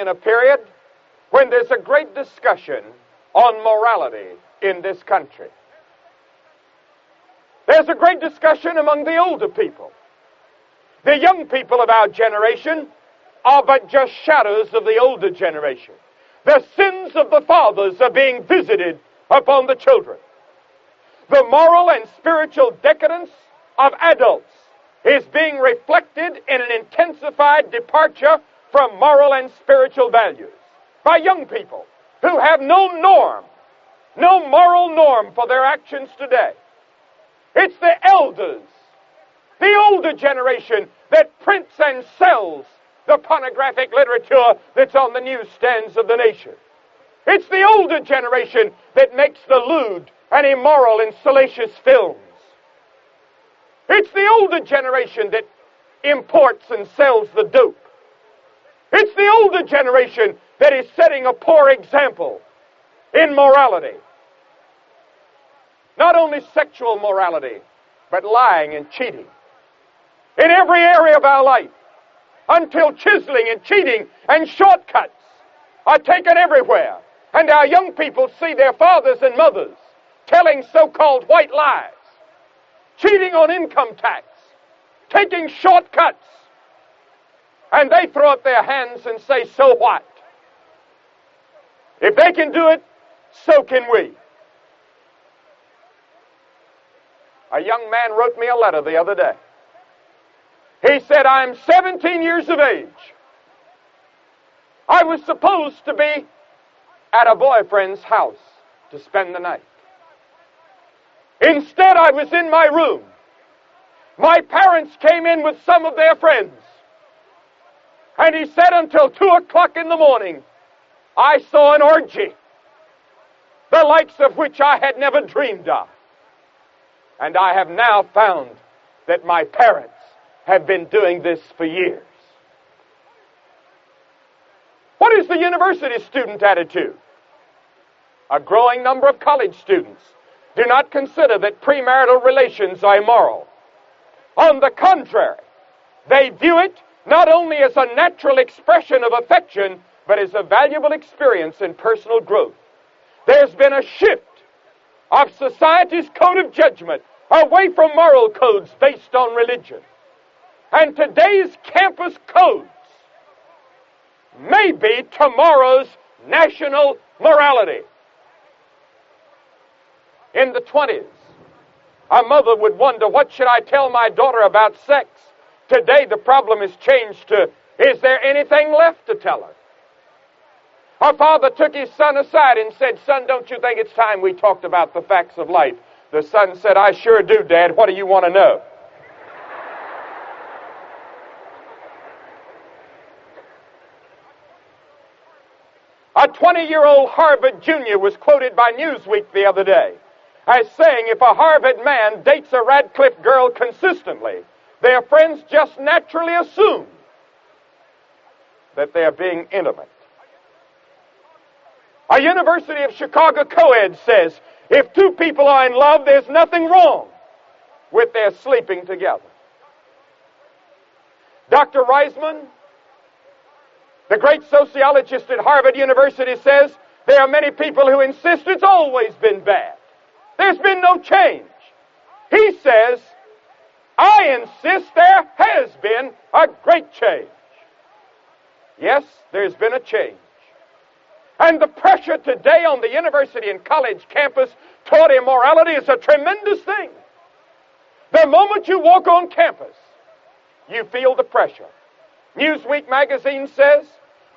in a period when there's a great discussion on morality in this country. There's a great discussion among the older people. The young people of our generation are but just shadows of the older generation. The sins of the fathers are being visited upon the children. The moral and spiritual decadence of adults is being reflected in an intensified departure from moral and spiritual values by young people who have no norm, no moral norm for their actions today. It's the elders, the older generation, that prints and sells the pornographic literature that's on the newsstands of the nation. It's the older generation that makes the lewd and immoral and salacious films. It's the older generation that imports and sells the dope. It's the older generation that is setting a poor example in morality. Not only sexual morality, but lying and cheating. In every area of our life, until chiseling and cheating and shortcuts are taken everywhere, and our young people see their fathers and mothers telling so-called white lies, cheating on income tax, taking shortcuts, and they throw up their hands and say, so what? If they can do it, so can we. A young man wrote me a letter the other day. He said, I'm 17 years of age. I was supposed to be at a boyfriend's house to spend the night. Instead, I was in my room. My parents came in with some of their friends. And he said until 2 o'clock in the morning, I saw an orgy, the likes of which I had never dreamed of. And I have now found that my parents have been doing this for years. What is the university student attitude? A growing number of college students do not consider that premarital relations are immoral. On the contrary, they view it not only as a natural expression of affection, but as a valuable experience in personal growth. There's been a shift of society's code of judgment away from moral codes based on religion. And today's campus codes may be tomorrow's national morality. In the 20s, a mother would wonder, what should I tell my daughter about sex? Today the problem has changed to, is there anything left to tell her? Her father took his son aside and said, son, don't you think it's time we talked about the facts of life? The son said, I sure do, Dad. What do you want to know? A 20-year-old Harvard junior was quoted by Newsweek the other day as saying, if a Harvard man dates a Radcliffe girl consistently, their friends just naturally assume that they're being intimate. A University of Chicago co-ed says, if two people are in love, there's nothing wrong with their sleeping together. Dr. Reisman, the great sociologist at Harvard University, says there are many people who insist it's always been bad. There's been no change. He says, I insist there has been a great change. Yes, there's been a change. And the pressure today on the university and college campus toward immorality is a tremendous thing. The moment you walk on campus, you feel the pressure. Newsweek magazine says,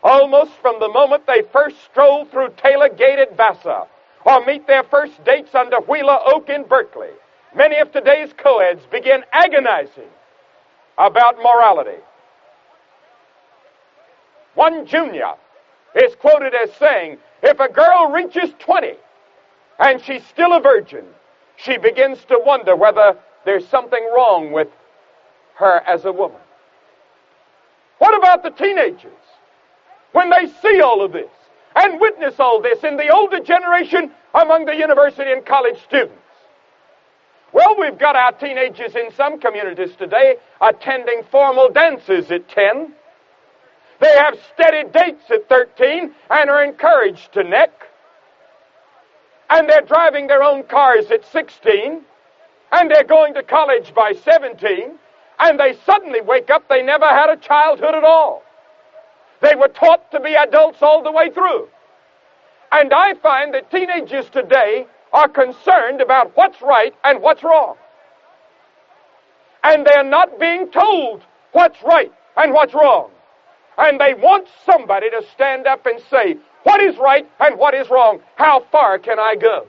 almost from the moment they first stroll through Taylor Gate at Vassar or meet their first dates under Wheeler Oak in Berkeley, many of today's co-eds begin agonizing about morality. One junior is quoted as saying, if a girl reaches 20 and she's still a virgin, she begins to wonder whether there's something wrong with her as a woman. What about the teenagers? When they see all of this and witness all this in the older generation among the university and college students. Well, we've got our teenagers in some communities today attending formal dances at 10. They have steady dates at 13 and are encouraged to neck. And they're driving their own cars at 16, and they're going to college by 17, and they suddenly wake up they never had a childhood at all. They were taught to be adults all the way through. And I find that teenagers today are concerned about what's right and what's wrong. And they're not being told what's right and what's wrong. And they want somebody to stand up and say, what is right and what is wrong? How far can I go?